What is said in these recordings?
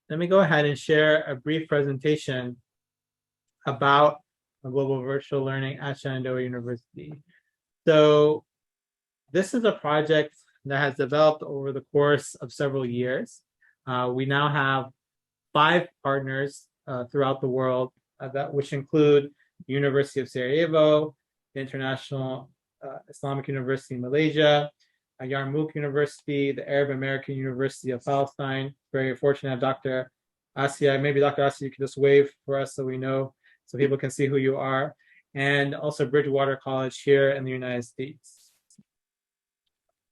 let me go ahead and share a brief presentation about global virtual learning at Shenandoah University. So this is a project that has developed over the course of several years. We now have 5 partners throughout the world, which include the University of Sarajevo, the International Islamic University Malaysia, Yarmouk University, the Arab American University of Palestine. Very fortunate to have Dr. Asia. Maybe Dr. Asia, you can just wave for us so we know, so people can see who you are. And also Bridgewater College here in the United States.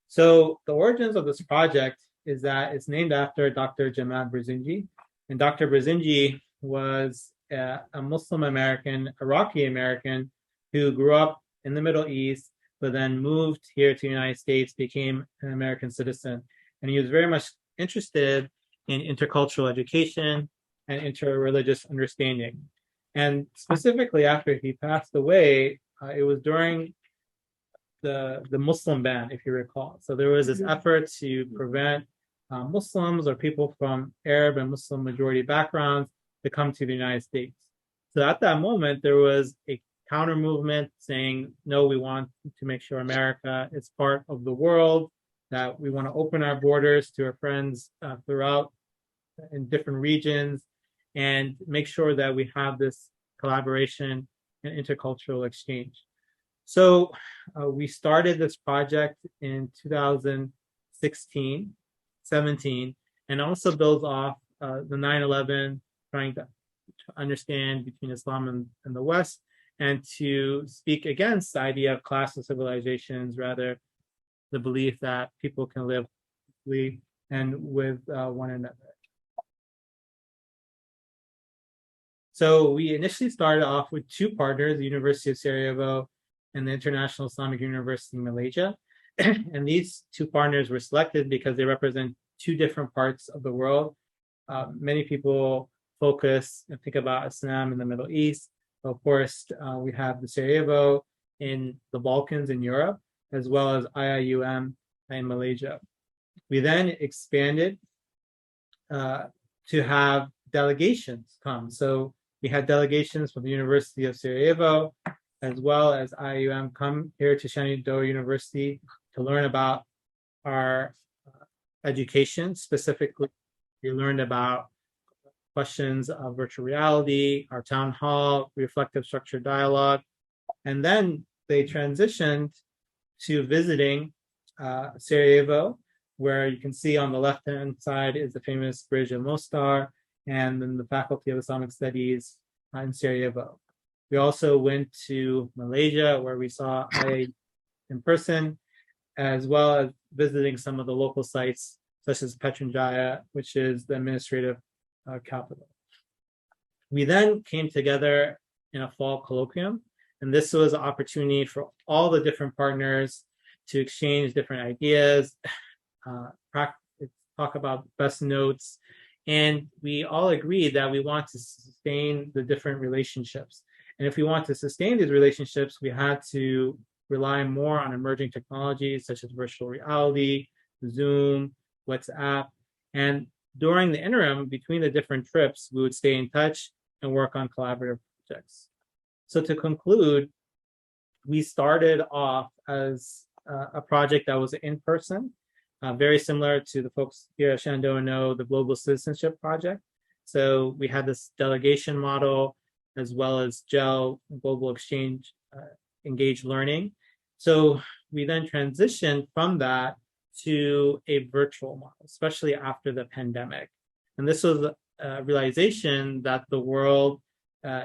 So the origins of this project is that it's named after Dr. Jamad Brzezinski. And Dr. Brzezinski was a Muslim American, Iraqi American, who grew up in the Middle East, but then moved here to the United States, became an American citizen. And he was very much interested in intercultural education and interreligious understanding. And specifically after he passed away, it was during the Muslim ban, if you recall. So there was this effort to prevent Muslims or people from Arab and Muslim majority backgrounds to come to the United States. So at that moment, there was a counter movement saying, no, we want to make sure America is part of the world, that we want to open our borders to our friends throughout in different regions, and make sure that we have this collaboration and intercultural exchange. So we started this project in 2016, 17, and also builds off the 9/11, trying to understand between Islam and the West, and to speak against the idea of class of civilizations, rather the belief that people can live peacefully and with one another. So we initially started off with 2 partners, the University of Sarajevo and the International Islamic University Malaysia. And these 2 partners were selected because they represent 2 different parts of the world. Many people focus and think about Islam in the Middle East. Of course, we have the Sarajevo in the Balkans in Europe, as well as IIUM in Malaysia. We then expanded to have delegations come. So we had delegations from the University of Sarajevo, as well as IIUM, come here to Shenandoah University to learn about our education. Specifically, we learned about questions of virtual reality, our town hall, reflective structured dialogue. And then they transitioned to visiting Sarajevo, where you can see on the left-hand side is the famous Bridge of Mostar, and then the Faculty of Islamic Studies in Sarajevo. We also went to Malaysia, where we saw IA in person, as well as visiting some of the local sites, such as Petronjaya, which is the administrative capital. We then came together in a fall colloquium, and this was an opportunity for all the different partners to exchange different ideas, talk about best notes, and we all agreed that we want to sustain the different relationships. And if we want to sustain these relationships, we had to rely more on emerging technologies such as virtual reality, Zoom, WhatsApp, and during the interim between the different trips, we would stay in touch and work on collaborative projects. So to conclude, we started off as a project that was in person, very similar to the folks here at Shenandoah know the Global Citizenship Project. So we had this delegation model, as well as GEL, Global Exchange, Engaged Learning. So we then transitioned from that to a virtual model, especially after the pandemic. And this was a realization that the world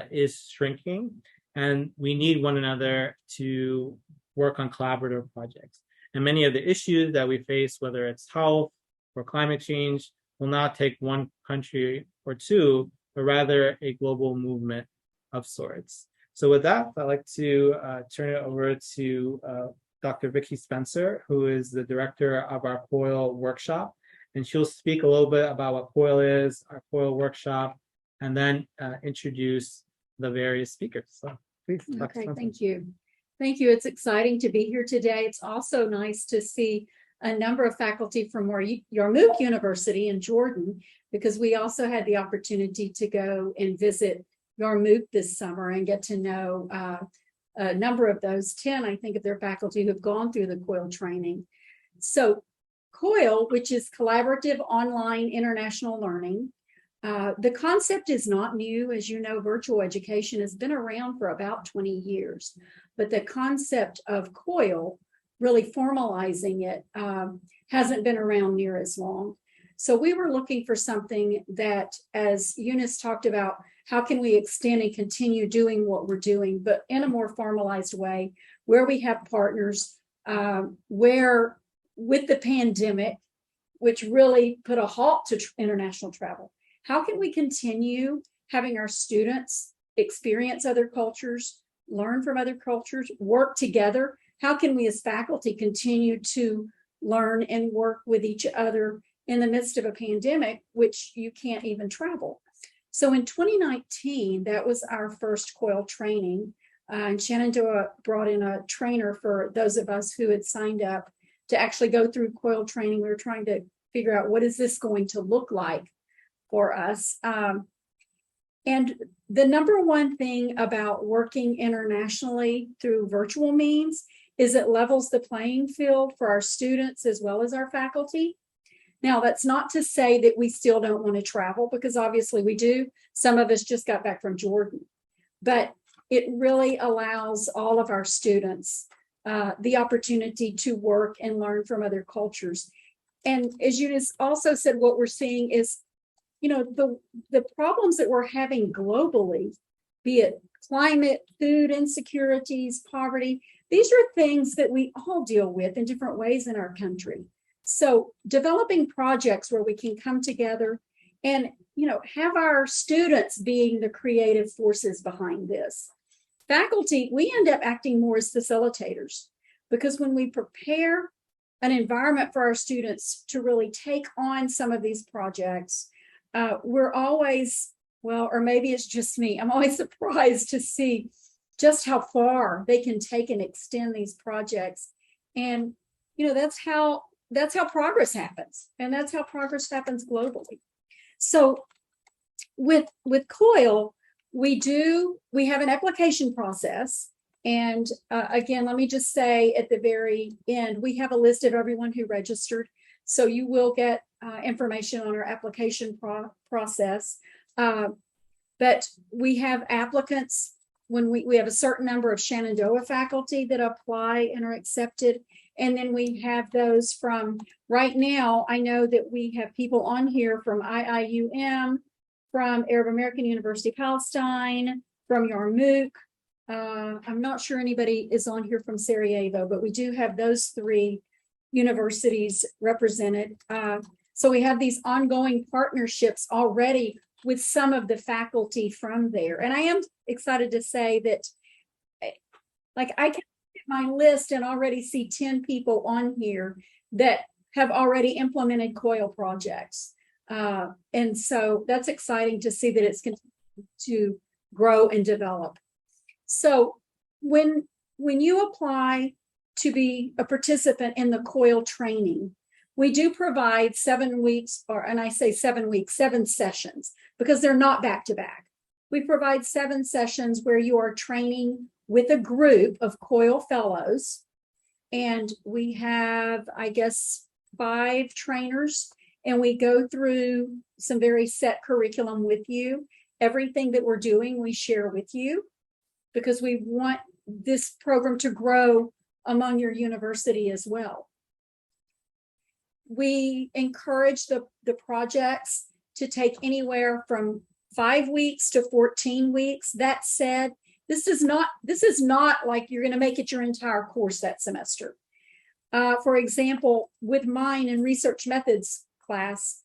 is shrinking, and we need one another to work on collaborative projects. And many of the issues that we face, whether it's health or climate change, will not take one country or 2, but rather a global movement of sorts. So with that, I'd like to turn it over to Dr. Vicki Spencer, who is the director of our COIL workshop. And she'll speak a little bit about what COIL is, our COIL workshop, and then introduce the various speakers. So please, Dr. Okay, Spencer. thank you. Thank you. It's exciting to be here today. It's also nice to see a number of faculty from Yarmouk University in Jordan, because we also had the opportunity to go and visit Yarmouk this summer and get to know a number of those 10, I think, of their faculty who have gone through the COIL training. So COIL, which is Collaborative Online International Learning, the concept is not new. As you know, virtual education has been around for about 20 years, but the concept of COIL, really formalizing it, hasn't been around near as long. So we were looking for something that, as Eunice talked about, how can we extend and continue doing what we're doing, but in a more formalized way, where we have partners, where with the pandemic, which really put a halt to international travel, how can we continue having our students experience other cultures, learn from other cultures, work together? How can we as faculty continue to learn and work with each other in the midst of a pandemic, which you can't even travel? So in 2019, that was our first COIL training. And Shenandoah brought in a trainer for those of us who had signed up to actually go through COIL training. We were trying to figure out, what is this going to look like for us? And the number one thing about working internationally through virtual means is it levels the playing field for our students as well as our faculty. Now, that's not to say that we still don't want to travel, because obviously we do. Some of us just got back from Jordan, but it really allows all of our students the opportunity to work and learn from other cultures. And as you just also said, what we're seeing is, you know, the problems that we're having globally, be it climate, food insecurities, poverty, these are things that we all deal with in different ways in our country. So developing projects where we can come together and, you know, have our students being the creative forces behind this. Faculty, we end up acting more as facilitators, because when we prepare an environment for our students to really take on some of these projects, we're always, well, or maybe it's just me, I'm always surprised to see just how far they can take and extend these projects. And, you know, that's how progress happens. And that's how progress happens globally. So with COIL, we have an application process. And again, let me just say at the very end, we have a list of everyone who registered. So you will get information on our application process. But we have applicants when we have a certain number of Shenandoah faculty that apply and are accepted. And then we have those from, right now, I know that we have people on here from IIUM, from Arab American University Palestine, from Yarmouk. I'm not sure anybody is on here from Sarajevo, but we do have those 3 universities represented. So we have these ongoing partnerships already with some of the faculty from there. And I am excited to say that, like, I can look at my list and already see 10 people on here that have already implemented COIL projects. And so that's exciting to see that it's continuing to grow and develop. So when you apply to be a participant in the COIL training, we do provide 7 weeks, and I say 7 weeks, 7 sessions, because they're not back to back. We provide 7 sessions where you are training with a group of COIL fellows. And we have, I guess, 5 trainers, and we go through some very set curriculum with you. Everything that we're doing, we share with you, because we want this program to grow among your university as well. We encourage the projects to take anywhere from 5 weeks to 14 weeks. That said, this is not like you're going to make it your entire course that semester. For example, with mine in research methods class,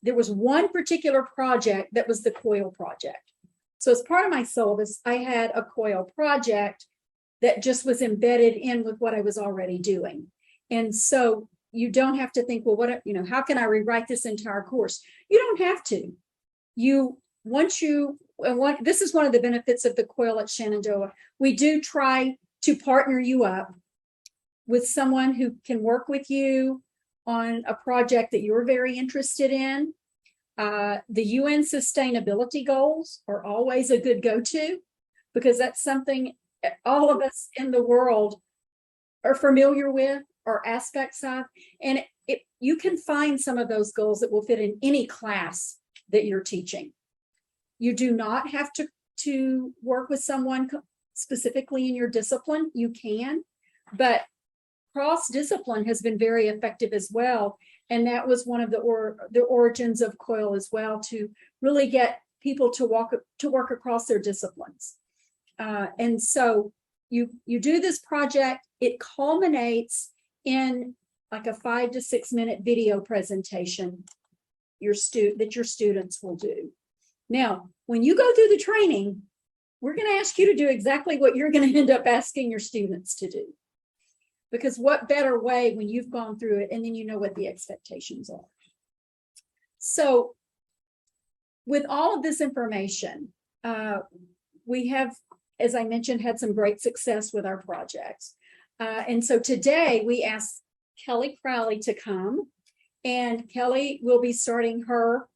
there was one particular project that was the COIL project. So as part of my syllabus, I had a COIL project that just was embedded in with what I was already doing. And so you don't have to think, well, how can I rewrite this entire course? You don't have to. This is one of the benefits of the COIL at Shenandoah. We do try to partner you up with someone who can work with you on a project that you're very interested in. The UN sustainability goals are always a good go-to, because that's something all of us in the world are familiar with or aspects of. And you can find some of those goals that will fit in any class that you're teaching. You do not have to work with someone specifically in your discipline. You can, but cross-discipline has been very effective as well. And that was one of the origins of COIL as well, to really get people to work across their disciplines. And so you do this project, it culminates in like a 5 to 6 minute video presentation that your students will do. Now, when you go through the training, we're going to ask you to do exactly what you're going to end up asking your students to do. Because what better way when you've gone through it and then you know what the expectations are. So with all of this information, we have, as I mentioned, had some great success with our projects. And so today we asked Kelley Crowley to come, and Kelley will be starting her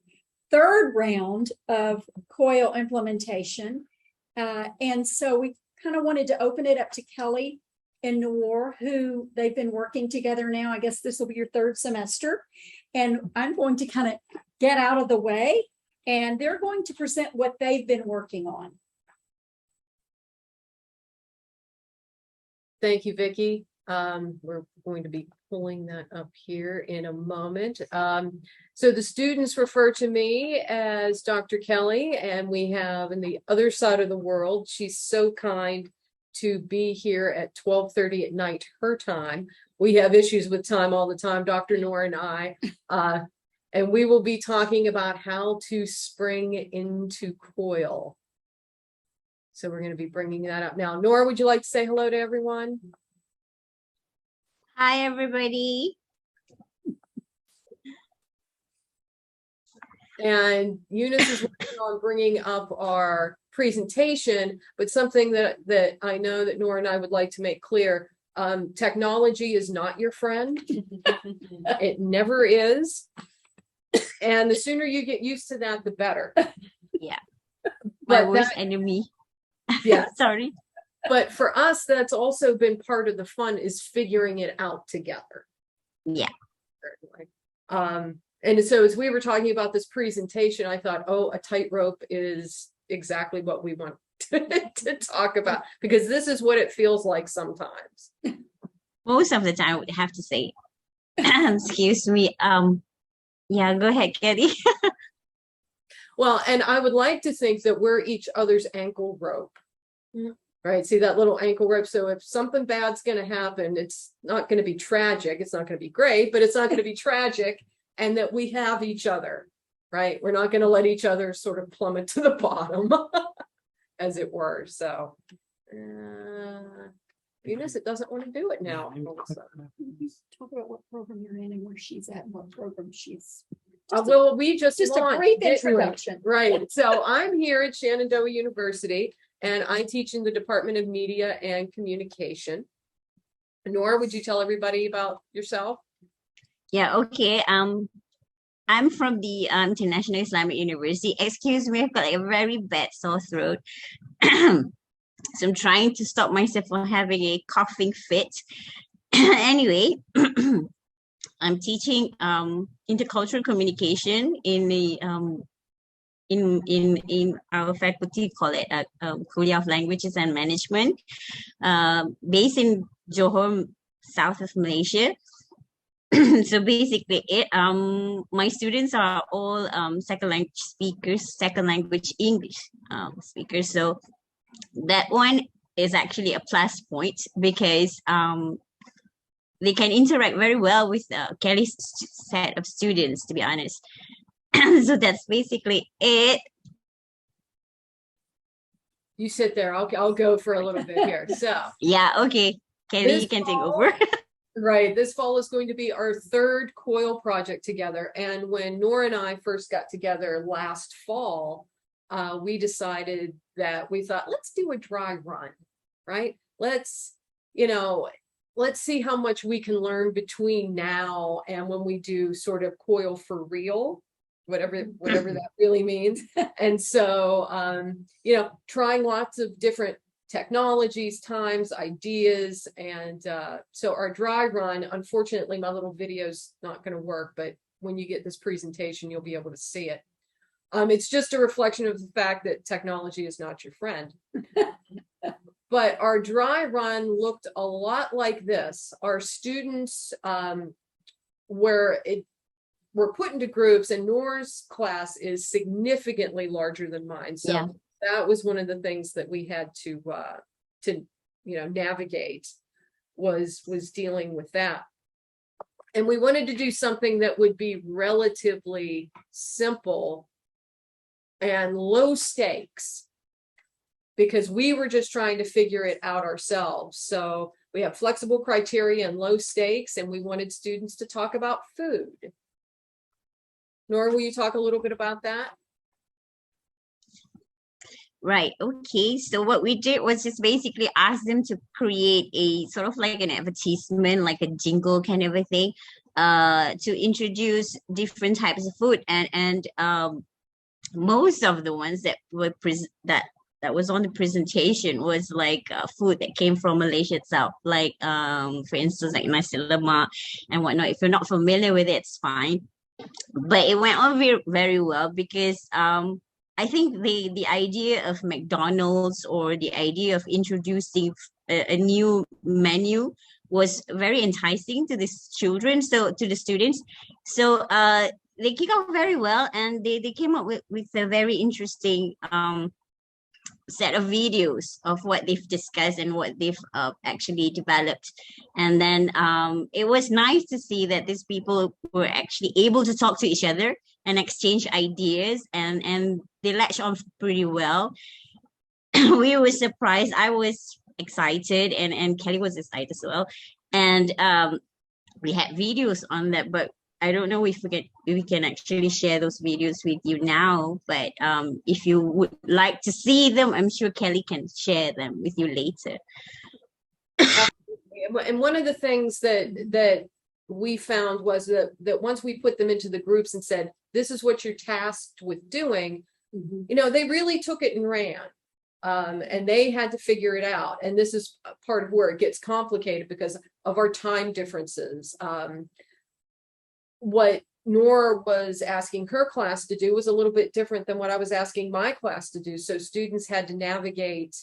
3rd round of COIL implementation. And so we kind of wanted to open it up to Kelley and Nor, who they've been working together now. I guess this will be your 3rd semester. And I'm going to kind of get out of the way, and they're going to present what they've been working on. Thank you, Vicki. We're going to be pulling that up here in a moment. So the students refer to me as Dr. Kelley, and we have in the other side of the world, she's so kind to be here at 12:30 at night, her time. We have issues with time all the time, Dr. Nor and I, and we will be talking about how to spring into COIL. So we're going to be bringing that up now. Nor, would you like to say hello to everyone? Hi, everybody. And Eunice is working on bringing up our presentation, but something that I know that Nor and I would like to make clear, technology is not your friend. It never is. And the sooner you get used to that, the better. Yeah. My But worst enemy. yeah. Sorry. But for us, that's also been part of the fun, is figuring it out together. Yeah. Certainly. And so as we were talking about this presentation, I thought, oh, a tightrope is exactly what we want to talk about, because this is what it feels like sometimes. Most of the time, I would have to say, excuse me. Yeah, go ahead, Kelly. Well, and I would like to think that we're each other's ankle rope. Right? See that little ankle rope? So if something bad's going to happen, it's not going to be tragic. It's not going to be great, but it's not going to be tragic. And that we have each other, right? We're not going to let each other sort of plummet to the bottom, as it were. So, Eunice, it doesn't want to do it now. Talk about what program you're in and where she's at and what program she's. Well, we just a brief introduction. Right. So I'm here at Shenandoah University, and I teach in the Department of Media and Communication. Nora, would you tell everybody about yourself? Yeah, okay. I'm from the International Islamic University. Excuse me, I've got like a very bad sore throat. So I'm trying to stop myself from having a coughing fit. Anyway, I'm teaching intercultural communication in the in our faculty, call it Kuliah of Languages and Management, based in Johor, south of Malaysia. So basically my students are all second language speakers, second language English speakers. So that one is actually a plus point, because they can interact very well with Kelley's set of students, to be honest. So that's basically it. You sit there. I'll go for a little bit here. So yeah, okay, Kelley, you can take over. Right. This fall is going to be our 3rd COIL project together. And when Nora and I first got together last fall, we decided that we thought, let's do a dry run, right? Let's let's see how much we can learn between now and when we do sort of COIL for real, whatever that really means. And so, you know, trying lots of different technologies, times, ideas. And so our dry run, unfortunately, my little video's not going to work, but when you get this presentation, you'll be able to see it. It's just a reflection of the fact that technology is not your friend. But our dry run looked a lot like this. Our students were put into groups, and Nor's class is significantly larger than mine. So Yeah. that was one of the things that we had to you know, navigate was dealing with that. And we wanted to do something that would be relatively simple and low stakes, because we were just trying to figure it out ourselves. So we have flexible criteria and low stakes, and we wanted students to talk about food. Nora, will you talk a little bit about that? Right. Okay. So what we did was just basically ask them to create a sort of like an advertisement, like a jingle kind of a thing, to introduce different types of food, and most of the ones that were that was on the presentation was like food that came from Malaysia itself, like for instance, like nasi lemak and whatnot. If you're not familiar with it, it's fine. But it went on very, very well, because I think the idea of McDonald's, or the idea of introducing a new menu, was very enticing to the children, so to the students. So they kick off very well, and they came up with a very interesting set of videos of what they've discussed and what they've actually developed. And then it was nice to see that these people were actually able to talk to each other and exchange ideas, and they latched on pretty well. We were surprised. I was excited, and Kelley was excited as well. And we had videos on that, but I don't know if we can actually share those videos with you now. But if you would like to see them, I'm sure Kelley can share them with you later. And one of the things that we found was that once we put them into the groups and said, this is what you're tasked with doing, you know, they really took it and ran. And they had to figure it out. And this is part of where it gets complicated because of our time differences. What Nor was asking her class to do was a little bit different than what I was asking my class to do. So students had to navigate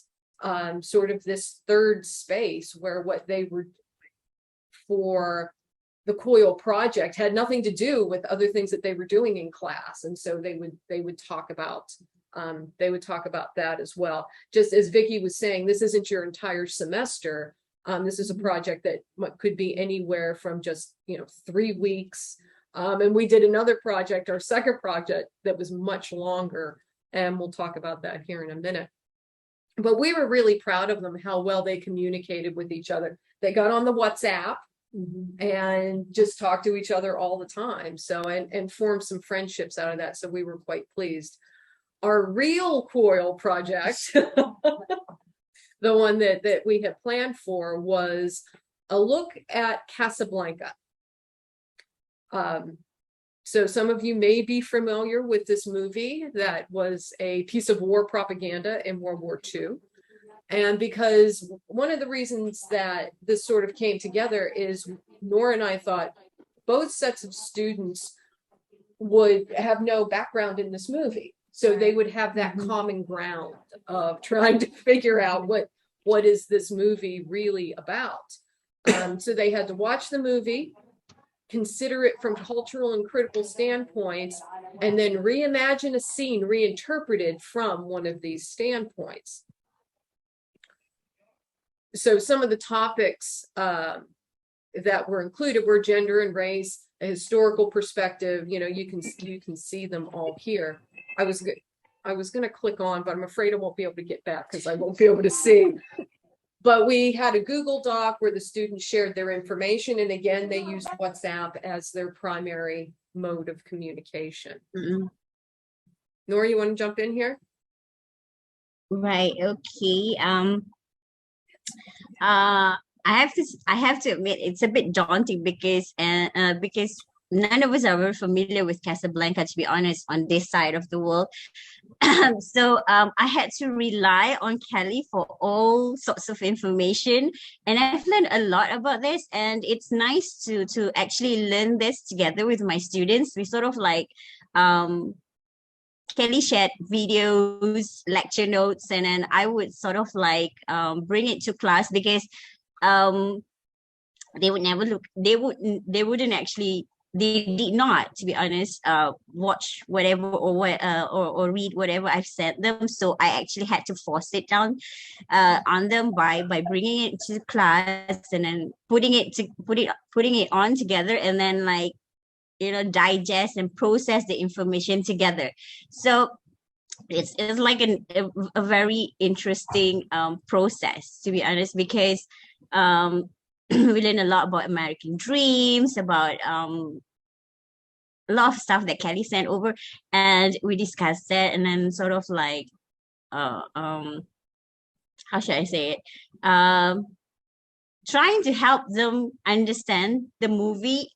sort of this third space where what they were for the COIL project had nothing to do with other things that they were doing in class. And so they would talk about that as well. Just as Vicky was saying, this isn't your entire semester. This is a project that could be anywhere from just 3 weeks. And we did another project, our second project, that was much longer, and we'll talk about that here in a minute. But we were really proud of them, how well they communicated with each other. They got on the WhatsApp and just talked to each other all the time. So, and formed some friendships out of that. So we were quite pleased. Our real COIL project, the one that we had planned for, was a look at Casablanca. So some of you may be familiar with this movie that was a piece of war propaganda in World War II. And because one of the reasons that this sort of came together is Nora and I thought both sets of students would have no background in this movie. So they would have that common ground of trying to figure out what is this movie really about. So they had to watch the movie, consider it from cultural and critical standpoints, and then reimagine a scene reinterpreted from one of these standpoints. So some of the topics that were included were gender and race, a historical perspective. You can see them all here. I was going to click on, but I'm afraid I won't be able to get back because I won't be able to see. But we had a Google Doc where the students shared their information. And again, they used WhatsApp as their primary mode of communication. Nora, you want to jump in here? Right. Okay. I have to admit it's a bit daunting because none of us are very familiar with Casablanca, to be honest, on this side of the world. So I had to rely on Kelley for all sorts of information, and I've learned a lot about this. And it's nice to actually learn this together with my students. We sort of like Kelley shared videos, lecture notes, and then I would sort of like bring it to class because they would never look. They wouldn't actually. They did not, to be honest, watch whatever or read whatever I've sent them. So I actually had to force it down on them by bringing it to class and then putting it on together, and then like digest and process the information together. So it's like a very interesting process, to be honest, because we learn a lot about American dreams, about a lot of stuff that Kelley sent over, and we discussed it, and then sort of like how should I say it? Trying to help them understand the movie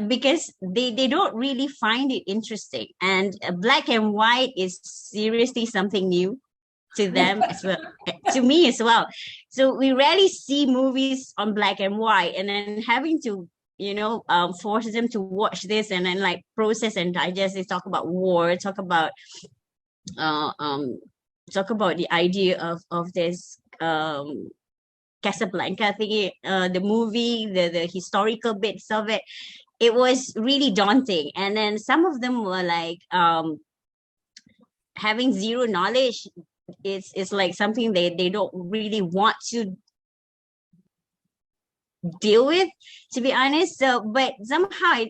because they don't really find it interesting, and black and white is seriously something new to them as well, to me as well. So we rarely see movies on black and white, and then having to force them to watch this and then like process and digest it, talk about war, talk about the idea of this Casablanca thingy, the movie, the historical bits of it. It was really daunting, and then some of them were like having zero knowledge. It's like something they don't really want to deal with, to be honest. So but somehow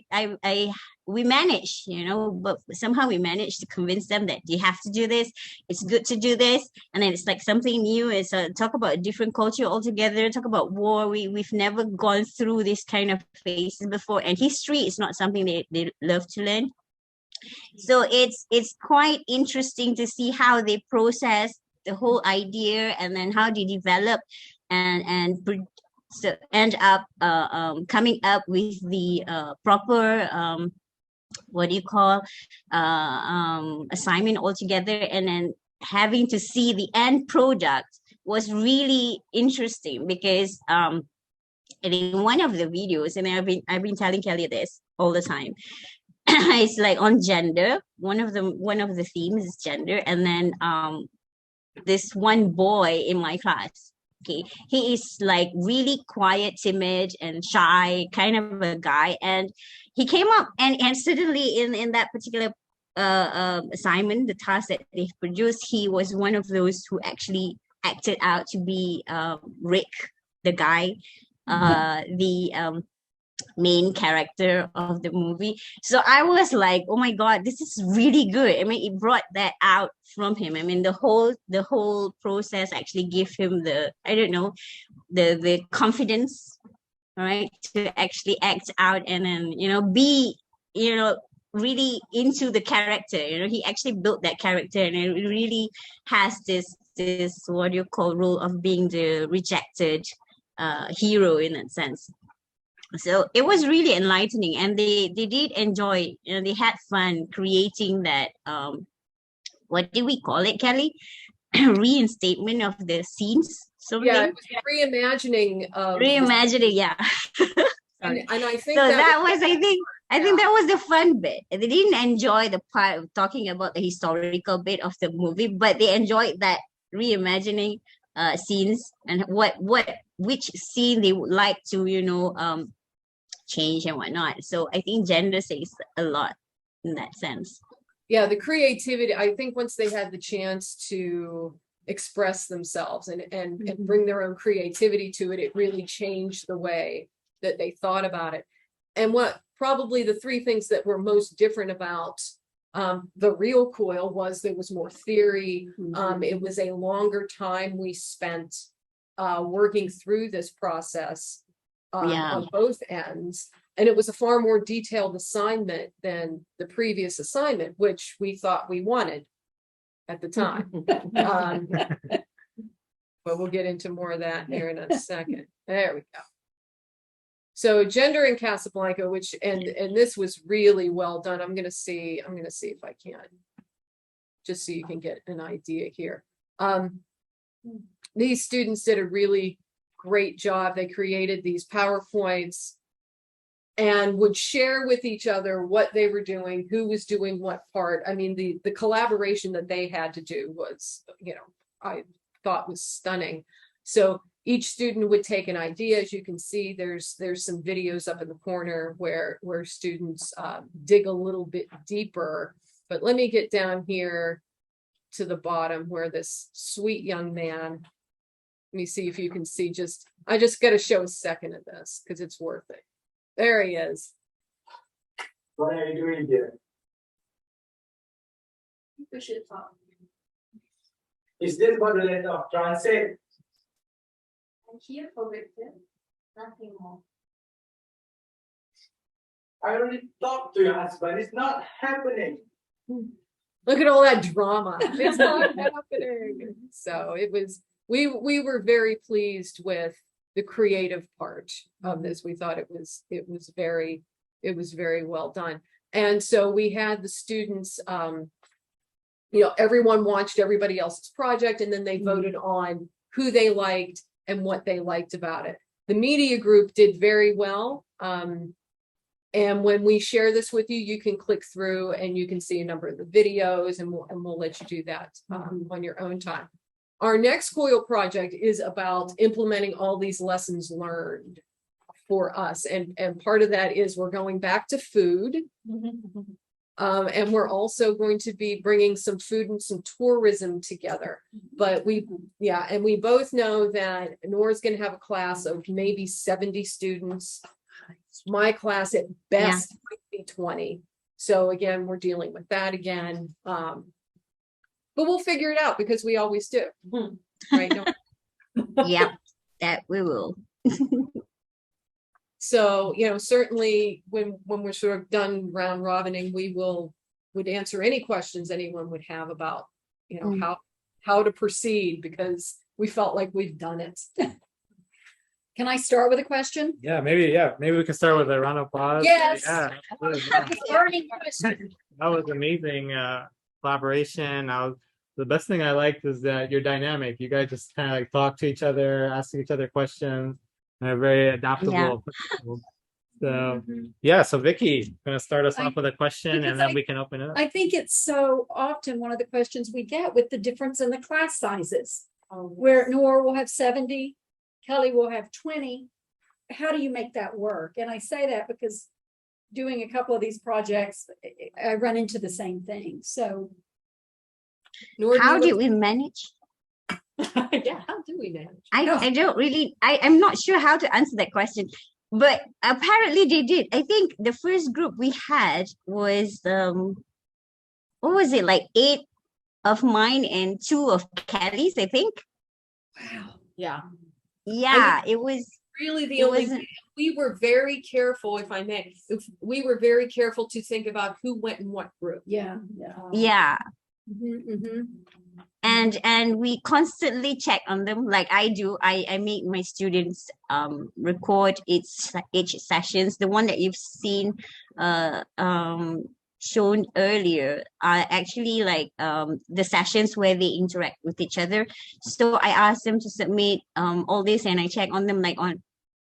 we managed, but somehow we managed to convince them that you have to do this, it's good to do this, and then it's like something new. It's talk about a different culture altogether, talk about war. We've never gone through this kind of phases before, and history is not something they love to learn. So it's quite interesting to see how they process the whole idea, and then how they develop and so end up coming up with the proper assignment altogether, and then having to see the end product was really interesting because in one of the videos, and I've been telling Kelley this all the time, it's like on gender. One of the themes is gender, and then this one boy in my class, okay, he is like really quiet, timid, and shy kind of a guy, and he came up and suddenly in that particular assignment, the task that they produced, he was one of those who actually acted out to be Rick, the guy, the main character of the movie. So I was like, oh my god, this is really good. I mean, it brought that out from him. I mean, the whole process actually gave him the confidence, right, to actually act out and then be really into the character. He actually built that character, and it really has this what you call role of being the rejected hero in that sense. So it was really enlightening, and they did enjoy, they had fun creating that what did we call it, Kelley? Reinstatement of the scenes, something. Yeah, it was reimagining yeah. and I think so that was I think that was the fun bit. They didn't enjoy the part of talking about the historical bit of the movie, but they enjoyed that reimagining scenes and which scene they would like to change and whatnot. So I think gender says a lot in that sense. Yeah, the creativity, I think once they had the chance to express themselves and bring their own creativity to it, it really changed the way that they thought about it. And what probably the three things that were most different about the real COIL was there was more theory. It was a longer time we spent working through this process on both ends. And it was a far more detailed assignment than the previous assignment, which we thought we wanted at the time. but we'll get into more of that here in a second. There we go. So gender in Casablanca, which and this was really well done. I'm gonna see if I can, just so you can get an idea here. These students did a really great job. They created these PowerPoints and would share with each other what they were doing, who was doing what part. I mean, the collaboration that they had to do was, I thought was stunning. So each student would take an idea. As you can see, there's some videos up in the corner where students dig a little bit deeper. But let me get down here to the bottom where this sweet young man, let me see if you can see I just got to show a second of this because it's worth it. There he is. What are you doing here? Is this what the letter of John said? I'm here for Victor, nothing more. I already talked to your husband. It's not happening. Look at all that drama. It's not happening. So it was, we were very pleased with the creative part of this. We thought it was very well done. And so we had the students, everyone watched everybody else's project, and then they voted on who they liked and what they liked about it. The media group did very well. And when we share this with you, you can click through and you can see a number of the videos, and we'll let you do that on your own time. Our next COIL project is about implementing all these lessons learned for us. And part of that is we're going back to food. And we're also going to be bringing some food and some tourism together. But we both know that Nor's going to have a class of maybe 70 students. My class at best might be 20. So again, we're dealing with that again. But we'll figure it out because we always do. Right? Yeah, that we will. So, certainly when we're sort of done round robining, we would answer any questions anyone would have about, how to proceed, because we felt like we've done it. Can I start with a question? Yeah, maybe we can start with a round of applause. Yes. Yeah, Burning question. that was amazing collaboration. The best thing I liked is that you're dynamic. You guys just kind of like talk to each other, asking each other questions, and are very adaptable. So so Vicky, gonna start us off with a question, and then we can open it up. I think it's so often one of the questions we get with the difference in the class sizes, where Nor will have 70, Kelley will have 20. How do you make that work? And I say that because doing a couple of these projects, I run into the same thing. So How do we manage? Yeah, how do we manage? I don't really, I'm not sure how to answer that question, but apparently they did. I think the first group we had was, what was it, like 8 of mine and 2 of Kelley's, I think. wow. Yeah. Yeah, it was Really the It only wasn't- thing, we were very careful, if I may, we were very careful to think about who went in what group. Yeah. yeah. Mm-hmm. And we constantly check on them, like I do. I make my students record each sessions. The one that you've seen shown earlier are actually like the sessions where they interact with each other. So I ask them to submit all this, and I check on them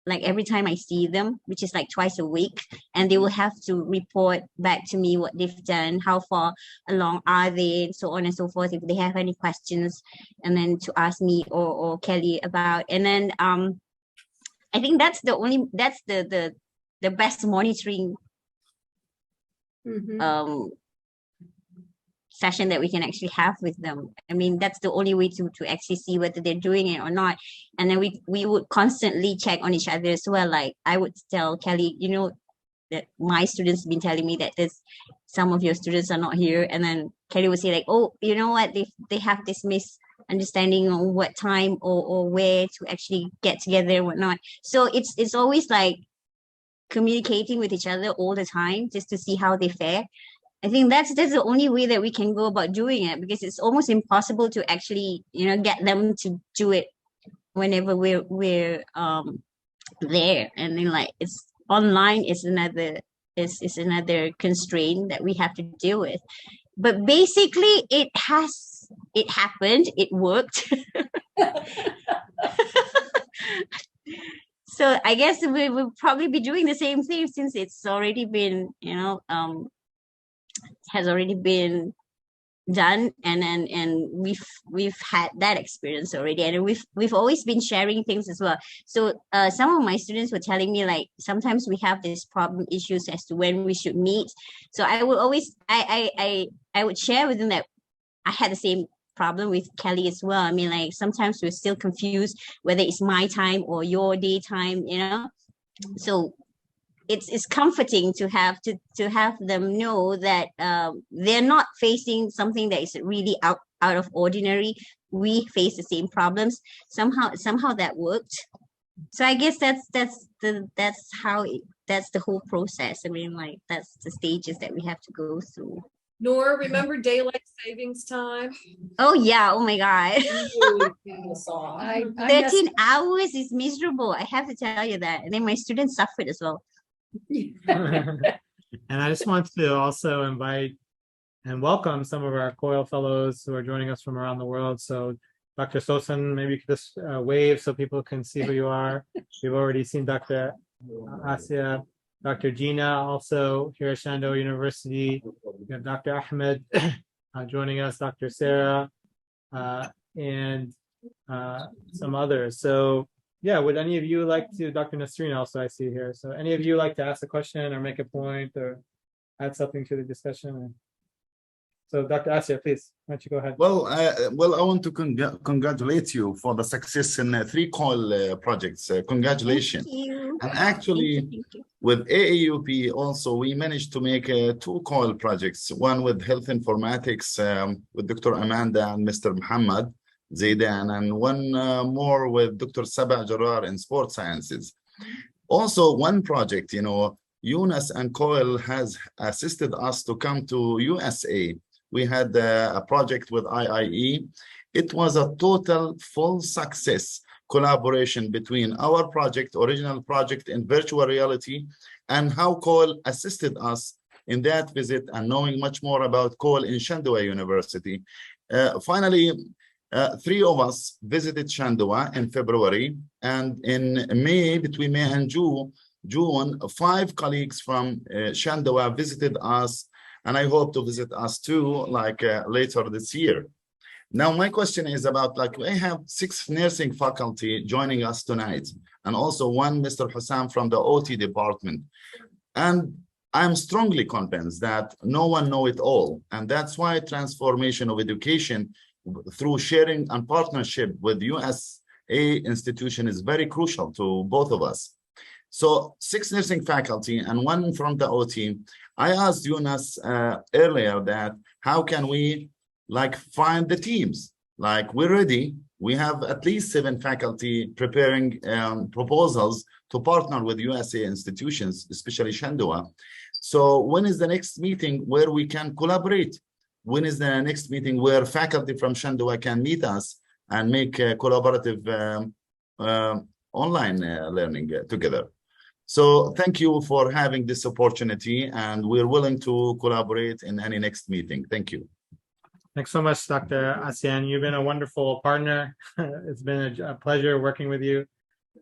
like every time I see them, which is like twice a week, and they will have to report back to me what they've done, how far along are they, and so on and so forth, if they have any questions, and then to ask me or Kelley about. And then I think that's the best monitoring session that we can actually have with them. I mean, that's the only way to actually see whether they're doing it or not. And then we would constantly check on each other as well. Like I would tell Kelley, that my students have been telling me that there's some of your students are not here. And then Kelley would say like, oh, you know what, they have this misunderstanding on what time or where to actually get together and whatnot. So it's always like communicating with each other all the time just to see how they fare. I think that's the only way that we can go about doing it, because it's almost impossible to actually, get them to do it whenever we're there, and then like it's online is another another constraint that we have to deal with. But basically, it happened, it worked. So I guess we will probably be doing the same thing since it's already been, has already been done, and we've had that experience already, and we've always been sharing things as well. So some of my students were telling me like sometimes we have this problem issues as to when we should meet. So I would always I would share with them that I had the same problem with Kelley as well. I mean, like sometimes we're still confused whether it's my time or your daytime, So it's comforting to have them know that they're not facing something that is really out of ordinary. We face the same problems. Somehow that worked. So I guess that's the whole process. I mean, like that's the stages that we have to go through. Nor, remember daylight savings time? Oh yeah, oh my God. I 13 hours is miserable. I have to tell you that. And then my students suffered as well. And I just want to also invite and welcome some of our COIL fellows who are joining us from around the world. So Dr. Sosan, maybe you could just wave so people can see who you are. We've already seen Dr. Asia, Dr. Gina, also here at Shenandoah University. We have Dr. Ahmed joining us, Dr. Sarah, and some others. So yeah, would any of you like to, Dr. Nasreen also I see here. So any of you like to ask a question or make a point or add something to the discussion? So Dr. Asya, please, why don't you go ahead? Well, I want to congratulate you for the success in 3 COIL projects. Congratulations. Thank you. And actually, Thank you. with AAUP also, we managed to make 2 COIL projects, one with health informatics with Dr. Amanda and Mr. Muhammad Zaidan, and one more with Dr. Sabah Jarrar in sports sciences. Also, one project, Yunus and COIL has assisted us to come to USA. We had a project with IIE. It was a total full success collaboration between our project, original project in virtual reality, and how COIL assisted us in that visit and knowing much more about COIL in Shenandoah University. Finally, 3 of us visited Shenandoah in February, and in May, between May and June, 5 colleagues from Shenandoah visited us, and I hope to visit us too, later this year. Now, my question is about, I have 6 nursing faculty joining us tonight, and also 1 Mr. Hussam from the OT department. And I'm strongly convinced that no one knows it all, and that's why transformation of education through sharing and partnership with USA institution is very crucial to both of us. So 6 nursing faculty and 1 from the OT. I asked Yunus earlier that how can we find the teams? We're ready. We have at least 7 faculty preparing proposals to partner with USA institutions, especially Shenandoah. So when is the next meeting where we can collaborate? When is the next meeting where faculty from Shenandoah can meet us and make collaborative online learning together? So thank you for having this opportunity, and we're willing to collaborate in any next meeting. Thank you. Thanks so much, Dr. Asian. You've been a wonderful partner. It's been a pleasure working with you.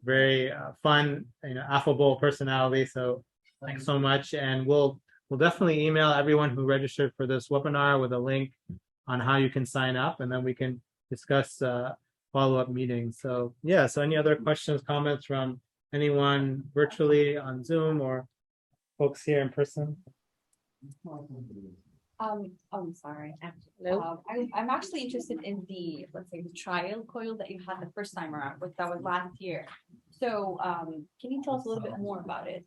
Very fun, affable personality. So thanks so much. And we'll definitely email everyone who registered for this webinar with a link on how you can sign up, and then we can discuss follow-up meetings. So yeah, so any other questions, comments from anyone virtually on Zoom or folks here in person? I'm sorry. No. I'm actually interested in the, let's say, the trial COIL that you had the first time around, that was last year. So can you tell us a little bit more about it?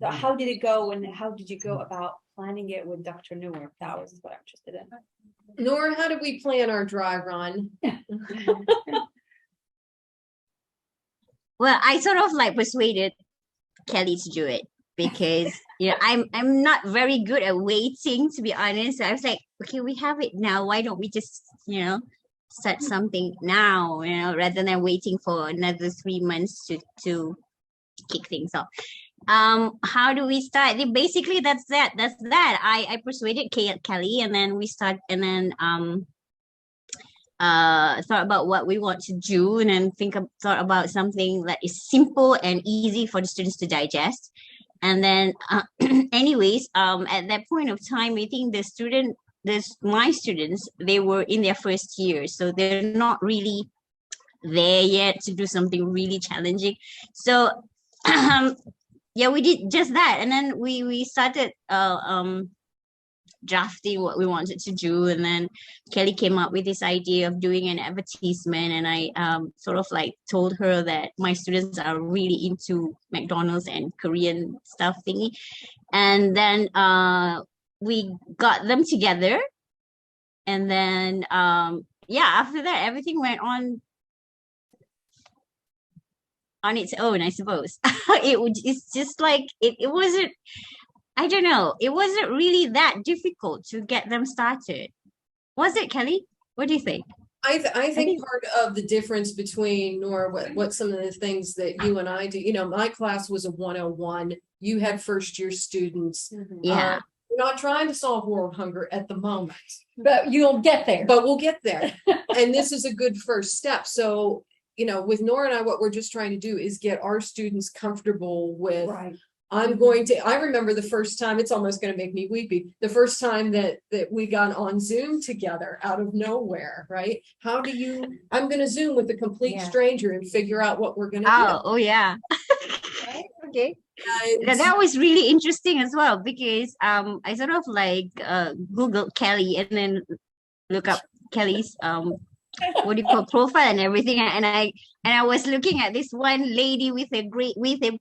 How did it go, and how did you go about planning it with Dr. Noor? That was what I'm interested in. Nor, how did we plan our dry run? Well, I sort of persuaded Kelley to do it because I'm not very good at waiting, to be honest. So I was like, okay, we have it now. Why don't we just start something now, rather than waiting for another 3 months to kick things off. How do we start? Basically, that's that. I persuaded Kelley, and then we start, and then thought about what we want to do, and then thought about something that is simple and easy for the students to digest. And then, anyways, at that point of time, I think my students, they were in their first year, so they're not really there yet to do something really challenging. So, yeah, we did just that, and then we started drafting what we wanted to do, and then Kelley came up with this idea of doing an advertisement, and I sort of like told her that my students are really into McDonald's and Korean stuff thingy, and then we got them together, and then after that everything went on its own, I suppose. It's just like it wasn't, I don't know, it wasn't really that difficult to get them started. Was it, Kelley? What do you think? I think part of the difference between Nor, what some of the things that you and I do, my class was a 101. You had first year students. Yeah. We're not trying to solve world hunger at the moment, But you'll get there. but we'll get there. And this is a good first step. So, with Nor and I, what we're just trying to do is get our students comfortable with, Right. I remember the first time, it's almost going to make me weepy, the first time that we got on Zoom together out of nowhere, right? I'm going to Zoom with a complete Yeah. stranger and figure out what we're going to Oh yeah. do. Okay. And That was really interesting as well, because I sort of like Googled Kelley and then look up Kelley's what do you call, profile and everything, and I was looking at this one lady with a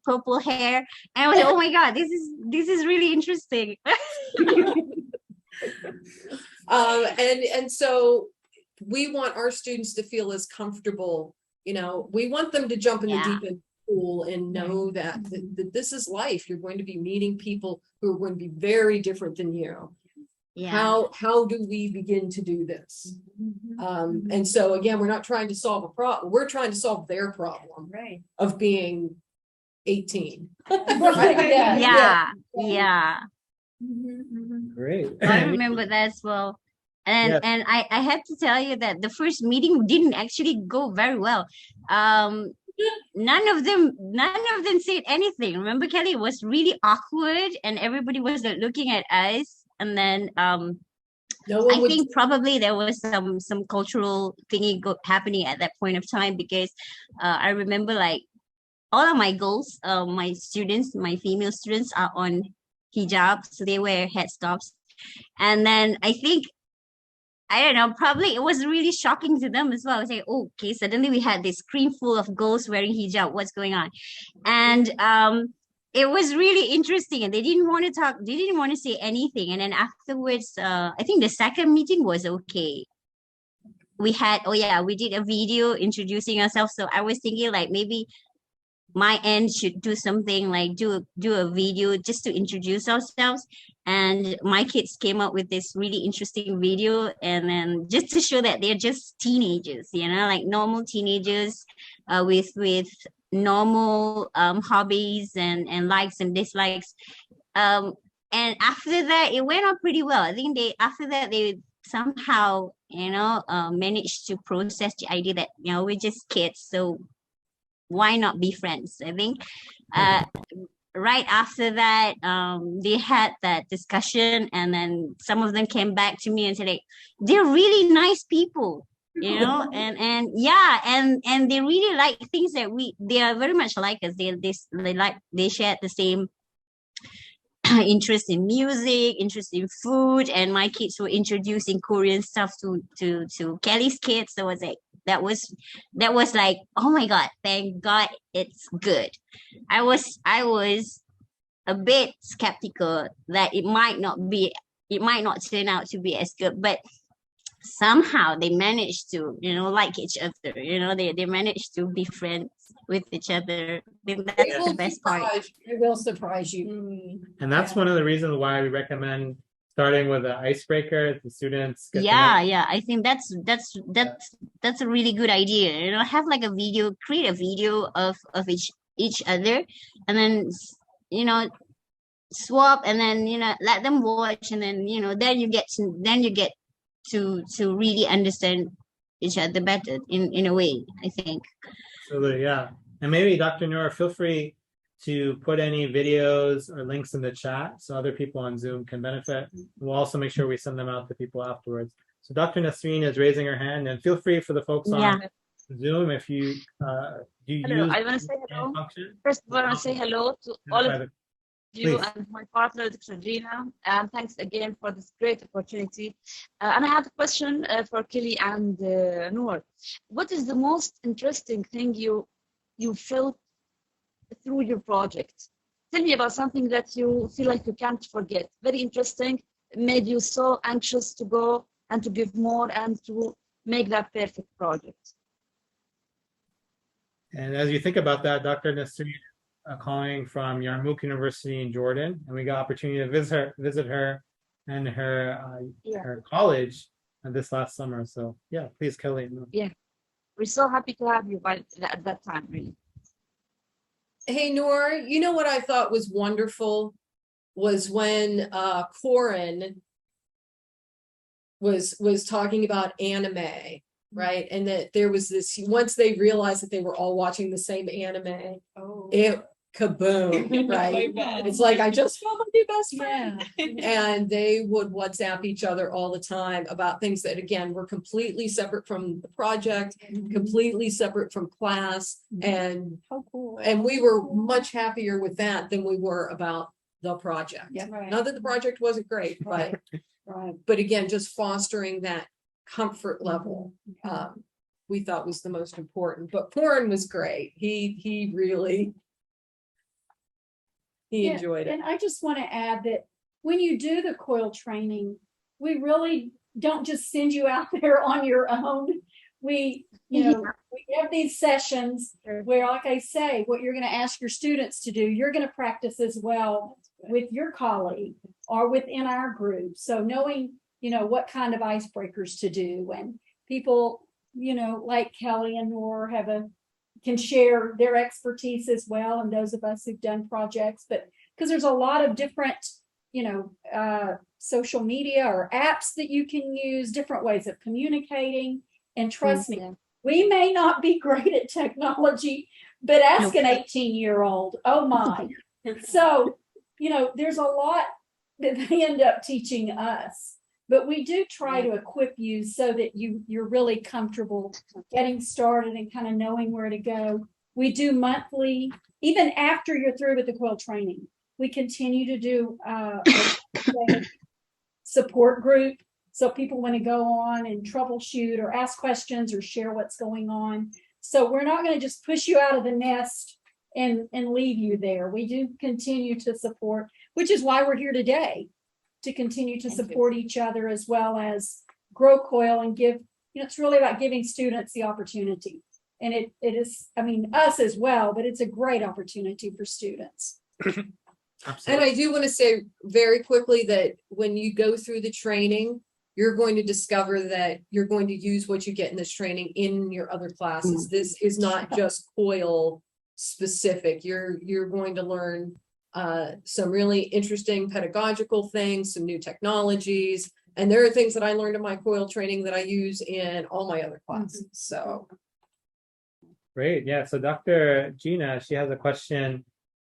purple hair, and I was like, oh my god, this is really interesting. And so we want our students to feel as comfortable, we want them to jump in the deep end pool and know that this is life. You're going to be meeting people who are going to be very different than you. Yeah. How do we begin to do this? And so again, we're not trying to solve a problem. We're trying to solve their problem Right. of being 18. Right. Yeah. Great. I remember that as well. And Yes. and I have to tell you that the first meeting didn't actually go very well. None of them said anything. Remember, Kelley? It was really awkward, and everybody was looking at us. And then No one I would, think probably there was some cultural thingy happening at that point of time, because I remember like all of my girls, my female students are on hijab, so they wear headscarves. And then I think, I don't know, probably it was really shocking to them as well. I was like, oh, okay, suddenly we had this screen full of girls wearing hijab. What's going on? And it was really interesting, and they didn't want to talk. They didn't want to say anything. And then afterwards, I think the second meeting was okay. We did a video introducing ourselves. So I was thinking like maybe my end should do something like do a video just to introduce ourselves. And my kids came up with this really interesting video, and then just to show that they're just teenagers, like normal teenagers with normal hobbies and likes and dislikes. And after that, it went on pretty well. I think after that they somehow managed to process the idea that we're just kids, so why not be friends? I think right after that, they had that discussion, and then some of them came back to me and said, like, they're really nice people, and they really like things that they are very much like us. They shared the same interest in music, interest in food, and my kids were introducing Korean stuff to Kelley's kids. So I was like, that was like, oh my god, thank god it's good. I was a bit skeptical that it might not turn out to be as good, but somehow they managed to like each other. They managed to be friends with each other. I think that's the best part. It will surprise you. And that's one of the reasons why we recommend starting with an icebreaker, the students get to Yeah, know. yeah. I think that's a really good idea. You know, have like a video, create a video of each other, and then you know swap, and then let them watch, and then then you get to really understand each other better in a way, I think. Absolutely, yeah. And maybe Dr. Noor, feel free to put any videos or links in the chat so other people on Zoom can benefit. We'll also make sure we send them out to people afterwards. So Dr. Nasreen is raising her hand, and feel free for the folks on Zoom if you do you Hello, use I want to say the hello. function. First of all, I want to say hello to all of you Please. and my partner, Dr. Gina, and thanks again for this great opportunity. And I have a question for Kelly and Noor. What is the most interesting thing you felt through your project? Tell me about something that you feel like you can't forget. Very interesting, made you so anxious to go and to give more and to make that perfect project. And as you think about that, Dr. Nasreen calling from Yarmouk University in Jordan, and we got opportunity to visit her and her college this last summer. So yeah, please, Kelly. Yeah, we're so happy to have you at that time, really. Hey, Nor, you know what I thought was wonderful was when Corin was talking about anime, right? And that there was this, once they realized that they were all watching the same anime, it kaboom, right? It's like, I just found my new best friend. And they would WhatsApp each other all the time about things that, again, were completely separate from the project, completely separate from class. And and we were much happier with that than we were about the project. Not that the project wasn't great, but again, just fostering that comfort level, we thought was the most important. But Corin was great. He really enjoyed it. And I just want to add that when you do the COIL training, we really don't just send you out there on your own. We have these sessions where, like I say, what you're going to ask your students to do, you're going to practice as well with your colleague or within our group. So knowing, what kind of icebreakers to do, and people, like Kelly and Nor can share their expertise as well, and those of us who've done projects, but because there's a lot of different social media or apps that you can use, different ways of communicating. And trust me, we may not be great at technology, but ask an 18-year-old, oh my. So there's a lot that they end up teaching us, but we do try to equip you so that you're really comfortable getting started and kind of knowing where to go. We do monthly, even after you're through with the COIL training, we continue to do a support group. So people want to go on and troubleshoot or ask questions or share what's going on. So we're not going to just push you out of the nest and leave you there. We do continue to support, which is why we're here today, to continue to support each other as well as grow COIL and give, it's really about giving students the opportunity. And it is, us as well, but it's a great opportunity for students. And I do want to say very quickly that when you go through the training, you're going to discover that you're going to use what you get in this training in your other classes. This is not just COIL specific. You're going to learn some really interesting pedagogical things, some new technologies. And there are things that I learned in my COIL training that I use in all my other classes. So great. Yeah. So Dr. Gina, she has a question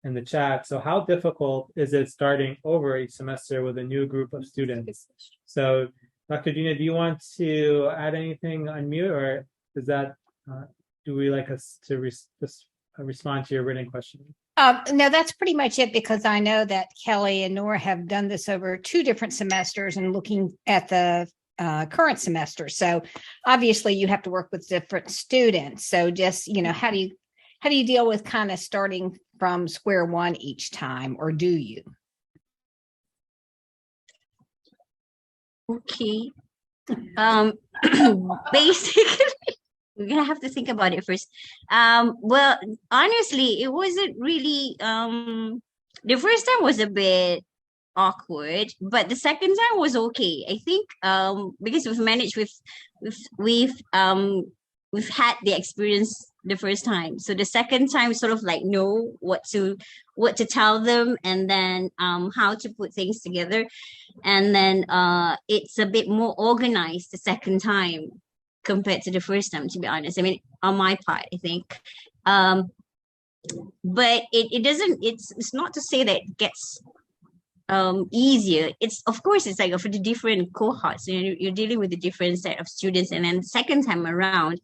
in the chat. So how difficult is it starting over each semester with a new group of students? So Dr. Gina, do you want to add anything on mute, or is that, do we like us to respond to your written question? No, that's pretty much it, because I know that Kelly and Nora have done this over 2 different semesters and looking at the current semester. So obviously you have to work with different students. So just, how do you deal with kind of starting from square one each time, or do you? Okay. Basically, we're gonna have to think about it first. Well, honestly, it wasn't really the first time was a bit awkward, but the second time was okay. I think because we've managed we've had the experience the first time, so the second time sort of like know what to tell them, and then how to put things together, and then it's a bit more organized the second time compared to the first time, to be honest. I mean, on my part, I think. But it doesn't, it's not to say that it gets easier. It's, of course, it's like for the different cohorts, you're dealing with a different set of students. And then the second time around,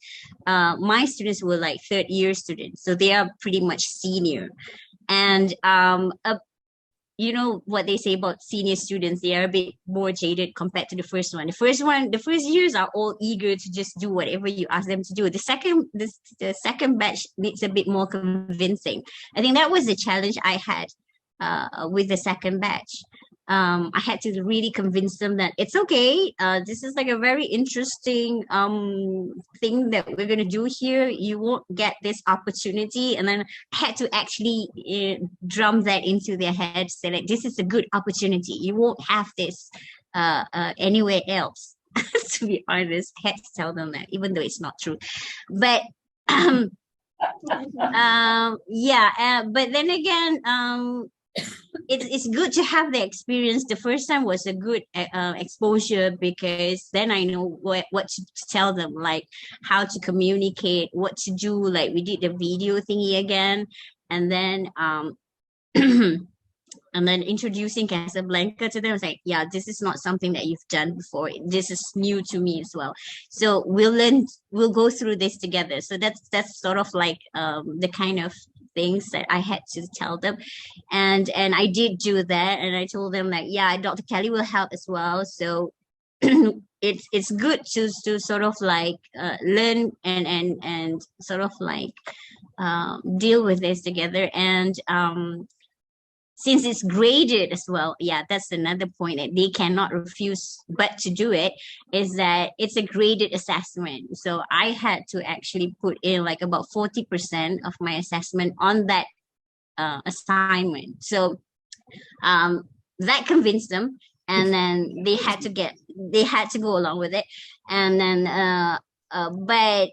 my students were like third year students, so they are pretty much senior. And you know what they say about senior students, they are a bit more jaded compared to the first one. The first years are all eager to just do whatever you ask them to do. The second batch needs a bit more convincing. I think that was the challenge I had with the second batch. I had to really convince them that it's okay. This is like a very interesting thing that we're going to do here. You won't get this opportunity. And then I had to actually drum that into their heads, say like, this is a good opportunity. You won't have this anywhere else. To be honest, I had to tell them that, even though it's not true. But yeah, but then again, it's good to have the experience. The first time was a good exposure, because then I know what to tell them, like how to communicate, what to do. Like we did the video thingy again, and then and then introducing Casablanca to them. I was like, yeah, this is not something that you've done before. This is new to me as well. So we'll go through this together. So that's sort of like the kind of things that I had to tell them. And I did do that. And I told them that, yeah, Dr. Kelley will help as well. So it's good to sort of like learn and sort of like deal with this together. And since it's graded as well, yeah, that's another point that they cannot refuse but to do it, is that it's a graded assessment. So I had to actually put in like about 40% of my assessment on that assignment. So that convinced them, and then they had to go along with it. And then but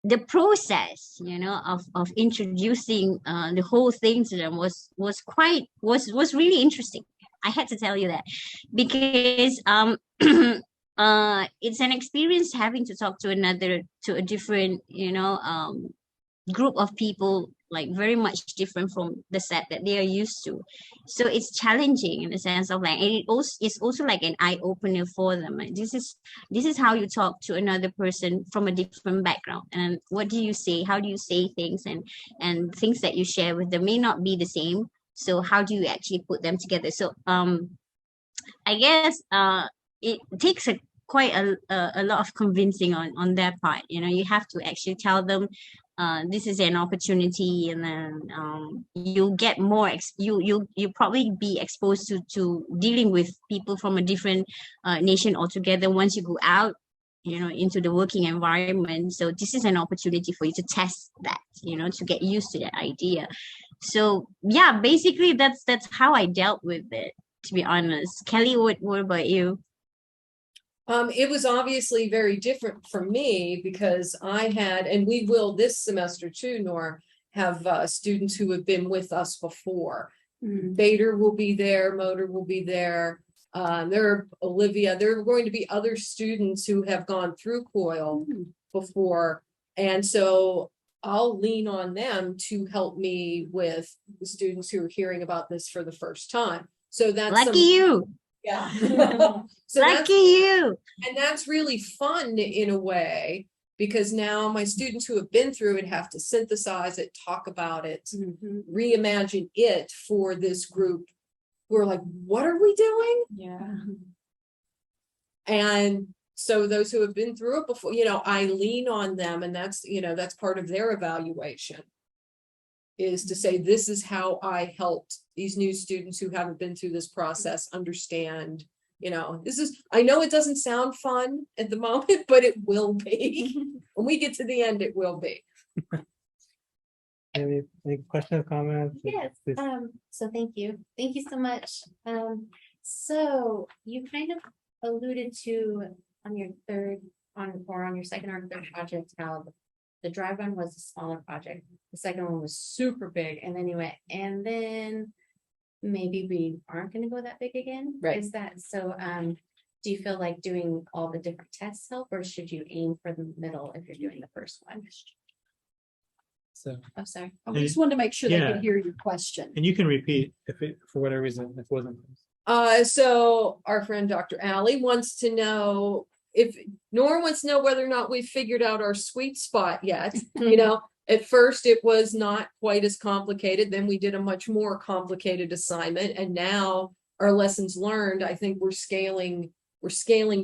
the process, you know, of introducing the whole thing to them was really interesting. I had to tell you that, because it's an experience having to talk to a different, you know, group of people, like very much different from the set that they are used to. So it's challenging in the sense of like, and it's also like an eye opener for them. Like this is how you talk to another person from a different background, and what do you say? How do you say things, and things that you share with them may not be the same. So how do you actually put them together? So I guess it takes quite a lot of convincing on their part. You know, you have to actually tell them this is an opportunity, and then you'll get more you'll probably be exposed to dealing with people from a different nation altogether once you go out, you know, into the working environment. So this is an opportunity for you to test that, you know, to get used to that idea. So yeah, basically that's how I dealt with it, to be honest. Kelley, what about you? It was obviously very different for me, because I had, and we will this semester too, Nor, have students who have been with us before. Bader will be there, Motor will be there. Olivia, there are going to be other students who have gone through COIL before. And so I'll lean on them to help me with the students who are hearing about this for the first time. So that's lucky you. Yeah. So lucky you. And that's really fun in a way, because now my students who have been through it have to synthesize it, talk about it, reimagine it for this group who are like, what are we doing? Yeah. And so those who have been through it before, you know, I lean on them, and that's, you know, that's part of their evaluation, is to say, this is how I helped these new students who haven't been through this process understand, you know, this is, I know it doesn't sound fun at the moment, but it will be. When we get to the end, it will be. Any questions, comments? Yes, Please. so thank you. Thank you so much. So you kind of alluded to on your on your second or third project, how the dry run was a smaller project. The second one was super big, and then you went, and then maybe we aren't gonna go that big again? Right. Is that so, do you feel like doing all the different tests help, or should you aim for the middle if you're doing the first one? So, Oh, sorry. I just wanted to make sure they Yeah. could hear your question. and you can repeat if it, for whatever reason, if it wasn't. So our friend Dr. Alley wants to know if Nora wants to know whether or not we've figured out our sweet spot yet. You know, at first it was not quite as complicated. Then we did a much more complicated assignment. And now our lessons learned, I think we're scaling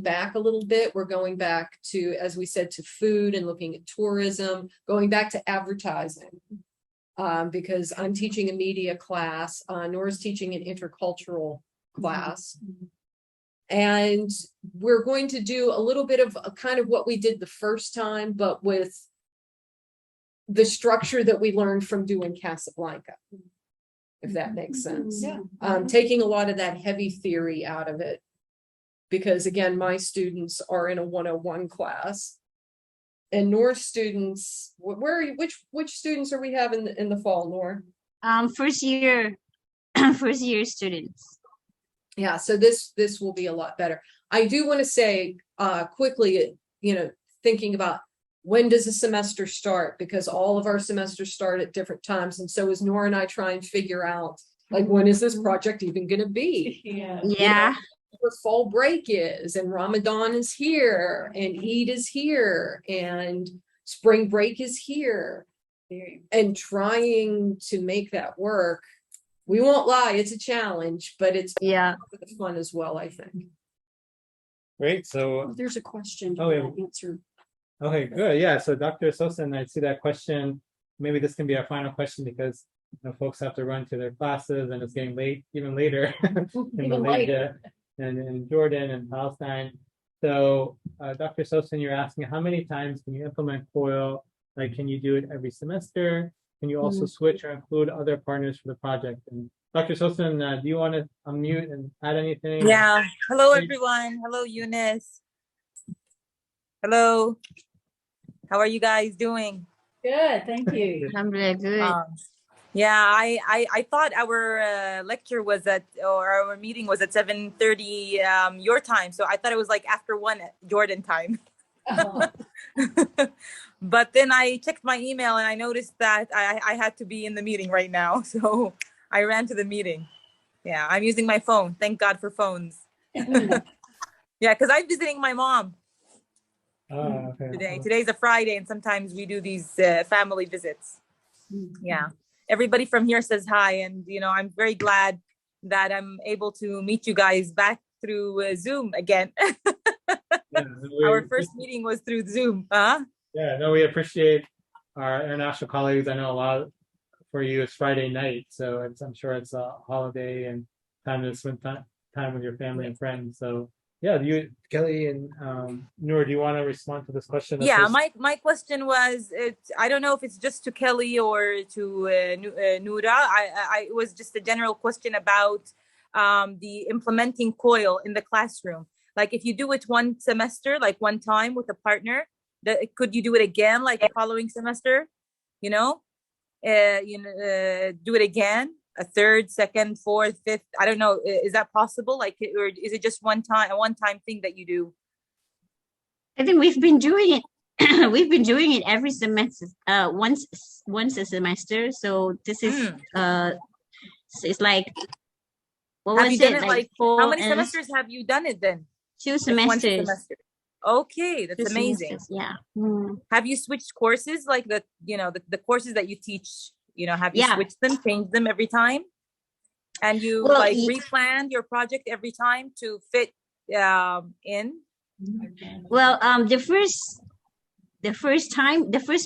back a little bit. We're going back to, as we said, to food and looking at tourism, going back to advertising. Because I'm teaching a media class, Nora's teaching an intercultural class. And we're going to do a little bit of a kind of what we did the first time, but with the structure that we learned from doing Casablanca, if that makes sense. Yeah. Taking a lot of that heavy theory out of it. Because again, my students are in a 101 class. And Nor students, where are you, which students are we having in the fall, Nor? First year, first year students. Yeah, so this will be a lot better. I do want to say quickly, you know, thinking about when does a semester start, because all of our semesters start at different times. And so as Nora and I try and figure out, like, when is this project even going to be? Yeah. Yeah. What fall break is, and Ramadan is here, and Eid is here, and spring break is here, and trying to make that work. We won't lie, it's a challenge, but it's fun as well, I think. Great. So, There's a question. Oh, yeah. Answer. okay, good. Yeah. So, Dr. Sosin, I see that question. Maybe this can be our final question because folks have to run to their classes and it's getting late, even later in Even Malaysia and in Jordan and Palestine. So, Dr. Sosin, you're asking how many times can you implement COIL? Like, can you do it every semester? Can you also switch or include other partners for the project? And Dr. Sosin, do you want to unmute and add anything? Yeah. Hello, everyone. Hello, Eunice. Hello. How are you guys doing? Good, thank you. I'm really good. Yeah, I thought our lecture was or our meeting was at 7:30 your time. So I thought it was like after 1 Jordan time. But then I checked my email and I noticed that I had to be in the meeting right now. So I ran to the meeting. Yeah, I'm using my phone. Thank God for phones. Yeah, because I'm visiting my mom today. Today's a Friday and sometimes we do these family visits. Yeah, everybody from here says hi. And, I'm very glad that I'm able to meet you guys back through Zoom again. Our first meeting was through Zoom. Yeah, no, we appreciate our international colleagues. I know a lot for you it's Friday night, so I'm sure it's a holiday and time to spend time with your family and friends. So yeah, Kelley and Noor, do you want to respond to this question? Yeah, my question was, I don't know if it's just to Kelley or to Noura. It was just a general question about the implementing COIL in the classroom. Like if you do it one semester, like one time with a partner, could you do it again, like the following semester? Do it again, a third, second, fourth, fifth. I don't know. Is that possible? Like, or is it just a one-time thing that you do? I think we've been doing it. We've been doing it every semester, once a semester. So this is it's like, what have was you done it? it Like how many semesters have you done it then? 2 semesters. Semester. Okay, that's 2 amazing. semesters, yeah. Have you switched courses, like the courses that you teach? Have you switched them, changed them every time? And you replanned your project every time to fit in? Well, the first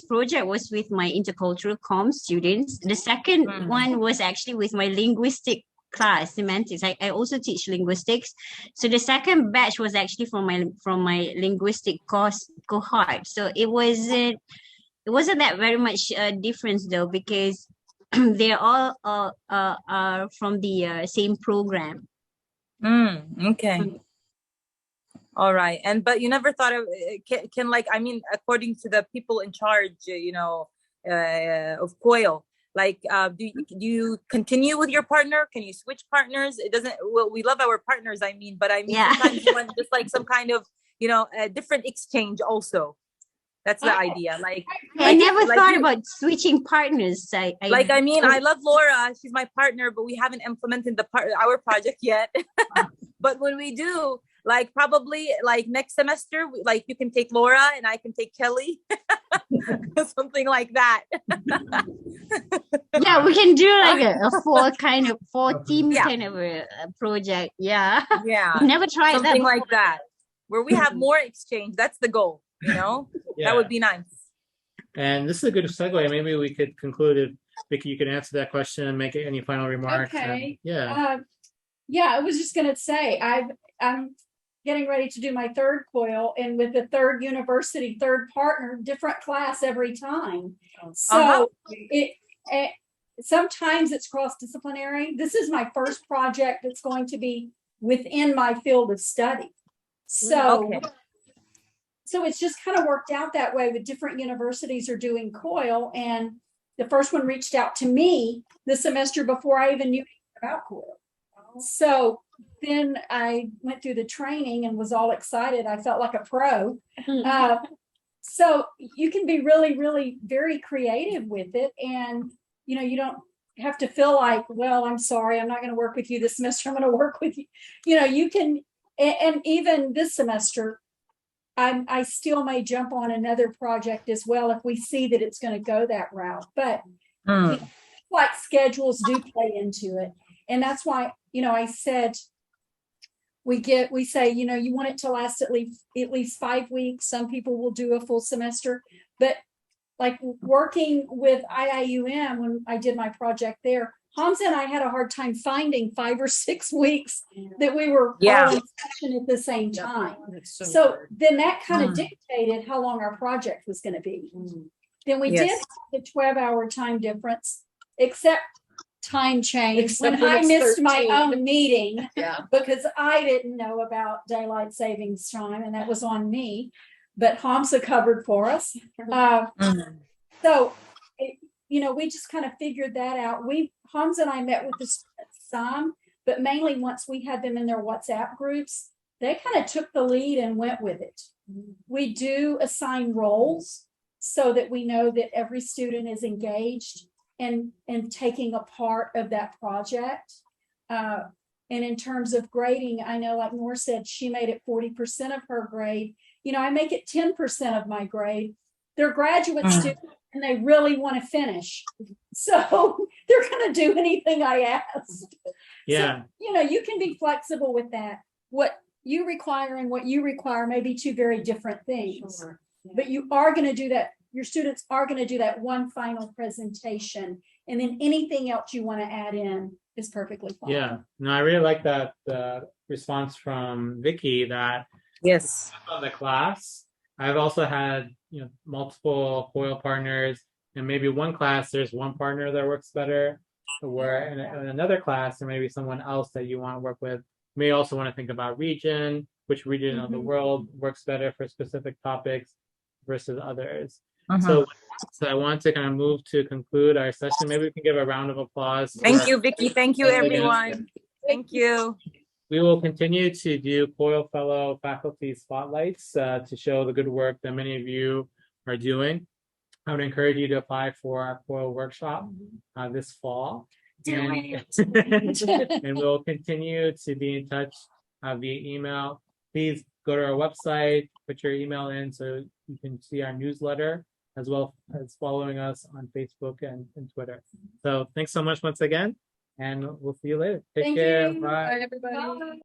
project was with my intercultural comm students. The second one was actually with my linguistic class, semantics. I also teach linguistics. So the second batch was actually from my linguistic cohort. So it wasn't it wasn't that very much difference though, because they're all are from the same program. Okay. All right. And but you never thought of can like, I mean, according to the people in charge, of COIL, like do you continue with your partner? Can you switch partners? It doesn't, well, we love our partners, I mean, but I mean, Yeah. sometimes you want just like some kind of, a different exchange also. That's the idea. I never thought about switching partners. I mean, I love Laura. She's my partner, but we haven't implemented our project yet. But when we do, like probably like next semester, like you can take Laura and I can take Kelley, something like that. Yeah, we can do like a four team kind of a project. Yeah. Yeah. Never tried something that like that, where we have more exchange. That's the goal. That would be nice. And this is a good segue. Maybe we could conclude if Vicky, you can answer that question and make any final remarks. Okay. Yeah. I was just going to say, I'm getting ready to do my third COIL, and with the third university, third partner, different class every time. So sometimes it's cross-disciplinary. This is my first project that's going to be within my field of study. So it's just kind of worked out that way with different universities are doing COIL. And the first one reached out to me the semester before I even knew about COIL. So then I went through the training and was all excited. I felt like a pro. So you can be really, really very creative with it. And, you don't have to feel like, well, I'm sorry, I'm not going to work with you this semester. I'm going to work with you. You can, and even this semester, I still may jump on another project as well if we see that it's going to go that route. But like schedules do play into it. And that's why, I said, we say, you want it to last at least 5 weeks. Some people will do a full semester, but like working with IIUM, when I did my project there, Hamza and I had a hard time finding 5 or 6 weeks that we were all in session at the same time. So then that kind of dictated how long our project was going to be. Then we did the 12-hour time difference, except time change when I missed 13. My own meeting because I didn't know about daylight savings time, and that was on me. But Hamza covered for us. So, we just kind of figured that out. Hamza and I met with the students some, but mainly once we had them in their WhatsApp groups, they kind of took the lead and went with it. We do assign roles so that we know that every student is engaged and taking a part of that project. And in terms of grading, I know, like Nor said, she made it 40% of her grade. I make it 10% of my grade. They're graduate students and they really want to finish. So they're going to do anything I asked. Yeah. So, you can be flexible with that. What you require and what you require may be two very different things. Sure. But you are going to do that. Your students are going to do that one final presentation. And then anything else you want to add in is perfectly fine. Yeah. No, I really like that response from Vicky that on the class. I've also had multiple COIL partners, and maybe one class there's one partner that works better, where in another class there may be someone else that you want to work with. You may also want to think about which region of the world works better for specific topics versus others. So I want to kind of move to conclude our session. Maybe we can give a round of applause. Thank you, Vicky. Thank you, everyone. Thank you. We will continue to do COIL Fellow faculty spotlights to show the good work that many of you are doing. I would encourage you to apply for our COIL workshop this fall. And we'll continue to be in touch via email. Please go to our website, put your email in so you can see our newsletter, as well as following us on Facebook and Twitter. So thanks so much once again, and we'll see you later. Take care. Bye. Bye, everybody. Bye.